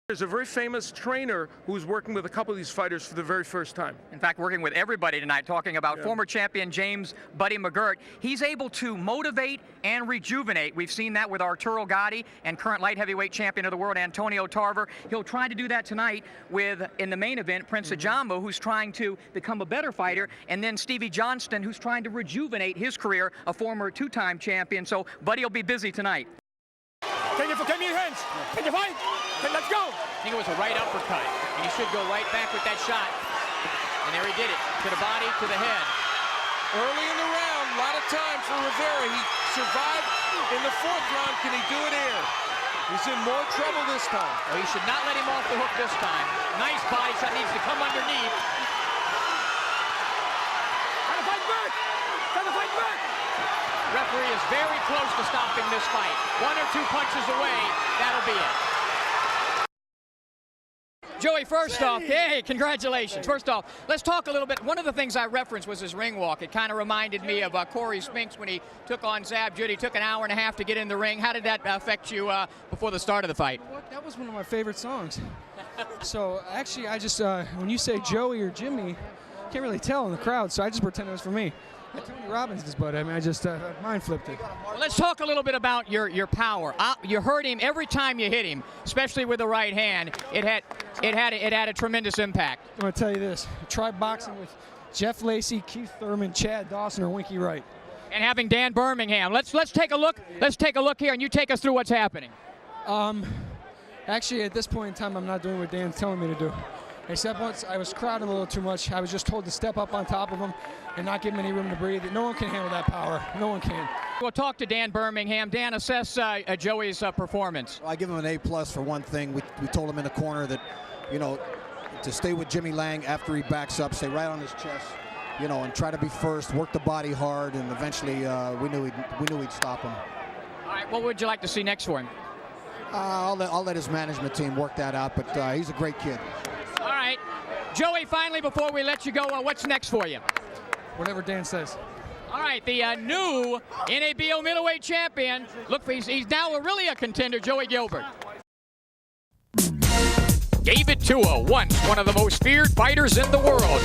There's a very famous trainer who's working with a couple of these fighters for the very first time. In fact, working with everybody tonight, talking about former champion James Buddy McGirt. He's able to motivate and rejuvenate. We've seen that with Arturo Gatti and current light heavyweight champion of the world, Antonio Tarver. He'll try to do that tonight with, in the main event, Prince Ajambo, who's trying to become a better fighter, and then Stevie Johnston, who's trying to rejuvenate his career, a former two-time champion. So Buddy will be busy tonight. Can you forget me your hands? Can you fight? Then let's go. I think it was a right uppercut, and he should go right back with that shot. And there he did it, to the body, to the head. Early in the round, a lot of time for Rivera. He survived in the fourth round. Can he do it here? He's in more trouble this time. Well, he should not let him off the hook this time. Nice body shot, needs to come underneath. Try to fight back. Try to fight back. Referee is very close to stopping this fight. One or two punches away, that'll be it. Joey, first off, hey, congratulations. First off, let's talk a little bit. One of the things I referenced was his ring walk. It kind of reminded me of Corey Spinks when he took on Zab Judy. Took an hour and a half to get in the ring. How did that affect you before the start of the fight? Well, that was one of my favorite songs. So actually, I just, when you say Joey or Jimmy, can't really tell in the crowd, so I just pretend it was for me. Tony Robbins is, but I mean, I just mind flipped it. Well, let's talk a little bit about your power. You hurt him every time you hit him, especially with the right hand. It had a tremendous impact. I'm gonna tell you this: try boxing with Jeff Lacey, Keith Thurman, Chad Dawson, or Winky Wright. And having Dan Birmingham. Let's take a look. Let's take a look here, and you take us through what's happening. Actually, at this point in time, I'm not doing what Dan's telling me to do. Except once I was crowding a little too much. I was just told to step up on top of him and not give him any room to breathe. No one can handle that power. No one can. We'll talk to Dan Birmingham. Dan, assess Joey's performance. I give him an A+ for one thing. We told him in the corner that, you know, to stay with Jimmy Lang after he backs up, stay right on his chest, you know, and try to be first, work the body hard, and eventually we knew he'd stop him. All right, what would you like to see next for him? I'll let his management team work that out, but he's a great kid. All right. Joey, finally, before we let you go, what's next for you? Whatever Dan says. All right, the new NABO middleweight champion. Look, he's now really a contender, Joey Gilbert. David Tua, once one of the most feared fighters in the world.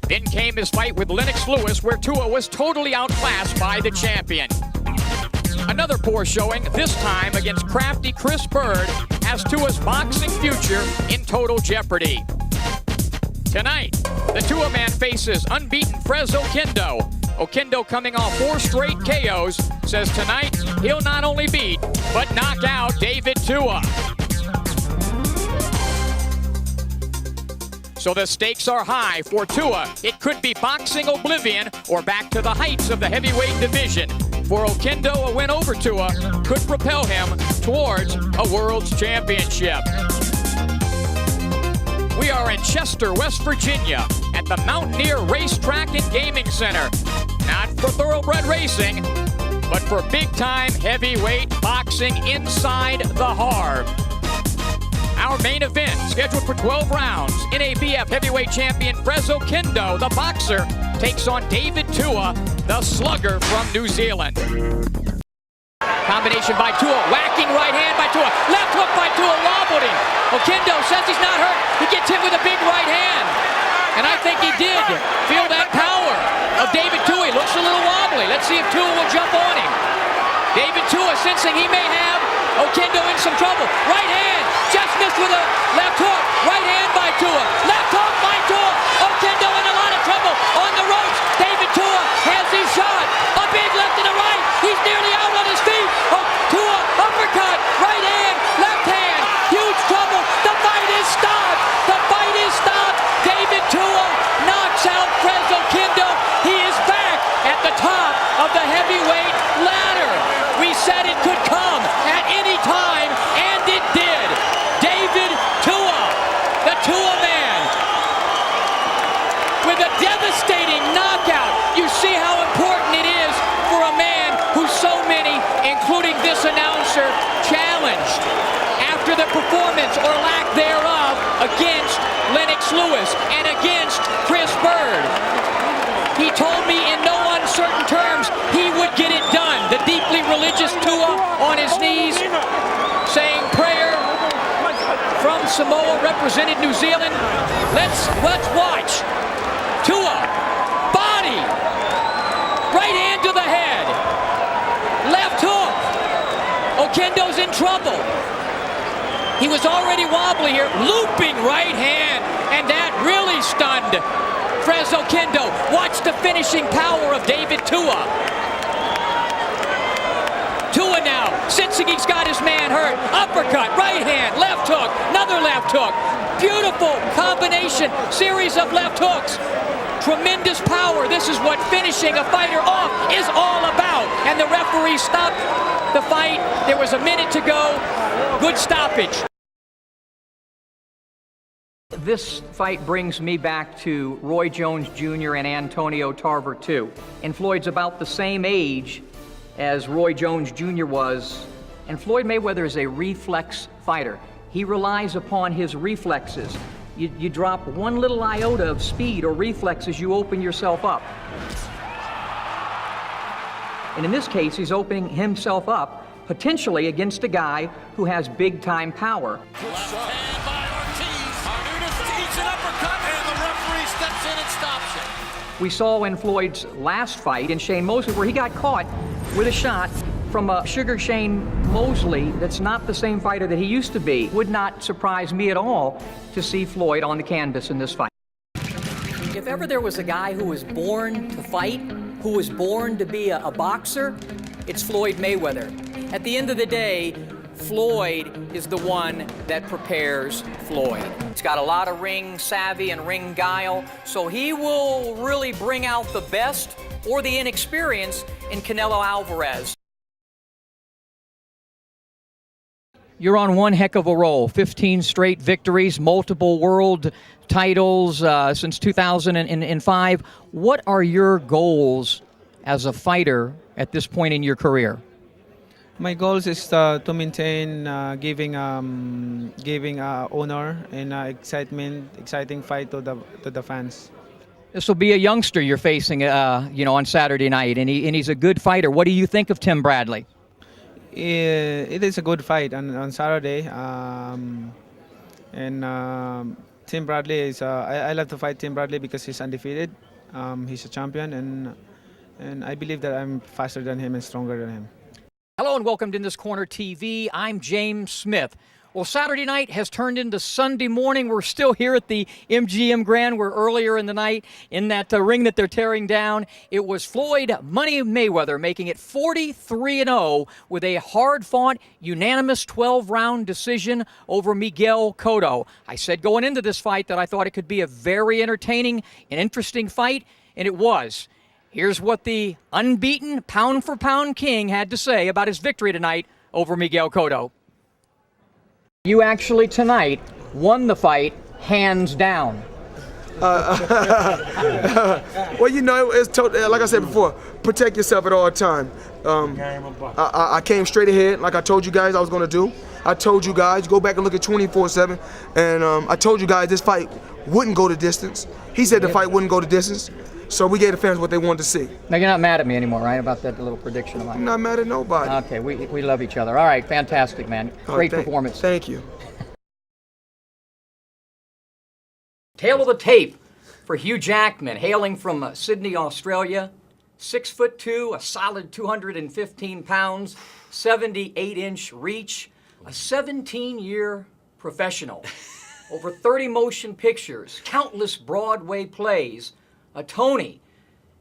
Then came his fight with Lennox Lewis, where Tua was totally outclassed by the champion. Another poor showing, this time against crafty Chris Bird, has Tua's boxing future in total jeopardy. Tonight, the Tua man faces unbeaten Frez Oquendo. Oquendo, coming off 4 straight KOs, says tonight he'll not only beat, but knock out David Tua. So the stakes are high for Tua. It could be boxing oblivion or back to the heights of the heavyweight division. For Oquendo, a win over Tua could propel him towards a world's championship. We are in Chester, West Virginia, at the Mountaineer Racetrack and Gaming Center. Not for thoroughbred racing, but for big-time heavyweight boxing inside the Harb. Our main event, scheduled for 12 rounds, NABF heavyweight champion Frez Oquendo, the boxer, takes on David Tua, the slugger from New Zealand. Combination by Tua, whacking right hand by Tua, left hook by Tua, wobbled him. Oquendo says he's not hurt. He gets hit with a big right hand. And I think he did feel that power of David Tua. He looks a little wobbly. Let's see if Tua will jump on him. David Tua sensing he may have Oquendo in some trouble. Right hand, just missed with a left hook. Right hand by Tua. Left hook by Tua. Oquendo in a lot of trouble on the ropes. David Tua has his shot. A big left and a right. He's nearly out on his feet. Tua, uppercut, right hand, left hand. Huge trouble. The fight is stopped. The fight is stopped. David Tua knocks out Frez Oquendo. He is back at the top of the heavyweight ladder. We said it could come at any time, and it did. David Tua, the Tua man, with a devastating knockout. You see how important it is for a man who so many, including this announcer, challenged after the performance or lack thereof against Lennox Lewis and against Chris Bird. He told me in no uncertain terms he would get it done. The deeply religious Tua on his knees saying prayer from Samoa represented New Zealand. Let's watch. Tua, body, right hand to the head, left hook. Oquendo's in trouble. He was already wobbly here, looping right hand, and that really stunned Fres Oquendo. Watch the finishing power of David Tua. Tua now, sensing he's got his man hurt. Uppercut, right hand, left hook, another left hook. Beautiful combination, series of left hooks. Tremendous power. This is what finishing a fighter off is all about. And the referee stopped the fight. There was a minute to go. Good stoppage. This fight brings me back to Roy Jones Jr. and Antonio Tarver II. And Floyd's about the same age as Roy Jones Jr. was. And Floyd Mayweather is a reflex fighter. He relies upon his reflexes. You drop one little iota of speed or reflexes, you open yourself up. And in this case, he's opening himself up potentially against a guy who has big-time power. Left hand by Ortiz. Arnudez eats an uppercut, and the referee steps in and stops it. We saw in Floyd's last fight in Shane Mosley where he got caught with a shot from a Sugar Shane Mosley that's not the same fighter that he used to be. Would not surprise me at all to see Floyd on the canvas in this fight. If ever there was a guy who was born to fight, who was born to be a boxer, it's Floyd Mayweather. At the end of the day, Floyd is the one that prepares Floyd. He's got a lot of ring savvy and ring guile, so he will really bring out the best or the inexperience in Canelo Alvarez. You're on one heck of a roll. 15 straight victories, multiple world titles since 2005. What are your goals as a fighter at this point in your career? My goals is to maintain giving honor and exciting fight to the fans. This will be a youngster you're facing, on Saturday night, and he's a good fighter. What do you think of Tim Bradley? It is a good fight on Saturday, Tim Bradley is. I love to fight Tim Bradley because he's undefeated. He's a champion, and I believe that I'm faster than him and stronger than him. Hello and welcome to In This Corner TV. I'm James Smith. Well, Saturday night has turned into Sunday morning. We're still here at the MGM Grand, where earlier in the night, in that ring that they're tearing down, it was Floyd Money Mayweather making it 43-0 with a hard-fought, unanimous 12-round decision over Miguel Cotto. I said going into this fight that I thought it could be a very entertaining and interesting fight, and it was. Here's what the unbeaten pound-for-pound king had to say about his victory tonight over Miguel Cotto. You actually tonight won the fight hands down. Well, it's like I said before, protect yourself at all time. I came straight ahead like I told you guys I was going to do. I told you guys, go back and look at 24/7, and I told you guys this fight wouldn't go the distance. He said the fight wouldn't go the distance. So we gave the fans what they wanted to see. Now, you're not mad at me anymore, right, about that little prediction of mine? I'm not mad at nobody. Okay, we love each other. All right, fantastic, man. Great performance. Thank you. Tail of the tape for Hugh Jackman, hailing from Sydney, Australia. 6'2", a solid 215 pounds, 78-inch reach, a 17-year professional. Over 30 motion pictures, countless Broadway plays, a Tony,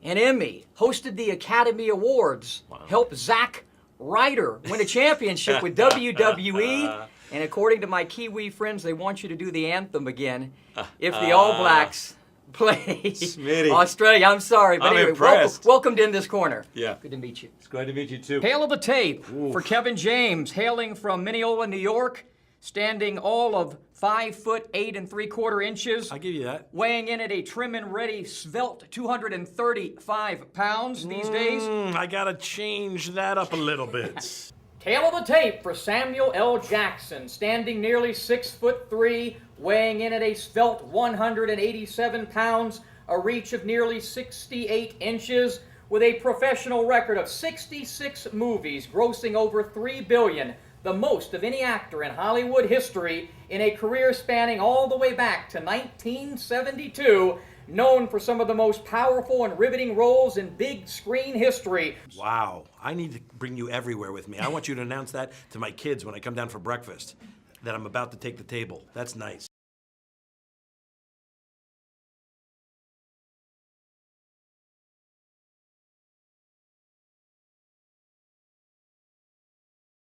an Emmy, hosted the Academy Awards, helped Zack Ryder win a championship with WWE, and according to my Kiwi friends, they want you to do the anthem again if the All Blacks play Smitty. Australia. I'm sorry, but I'm anyway, impressed. welcome to In This Corner. Yeah. Good to meet you. It's great to meet you too. Tail of the tape for Kevin James, hailing from Mineola, New York, standing all of 5'8 3/4". I'll give you that. Weighing in at a trim and ready, svelte 235 pounds these days. I gotta change that up a little bit. Tail of the tape for Samuel L. Jackson, standing nearly 6'3", weighing in at a svelte 187 pounds, a reach of nearly 68 inches, with a professional record of 66 movies, grossing over $3 billion the most of any actor in Hollywood history in a career spanning all the way back to 1972, known for some of the most powerful and riveting roles in big screen history. Wow, I need to bring you everywhere with me. I want you to announce that to my kids when I come down for breakfast, that I'm about to take the table. That's nice.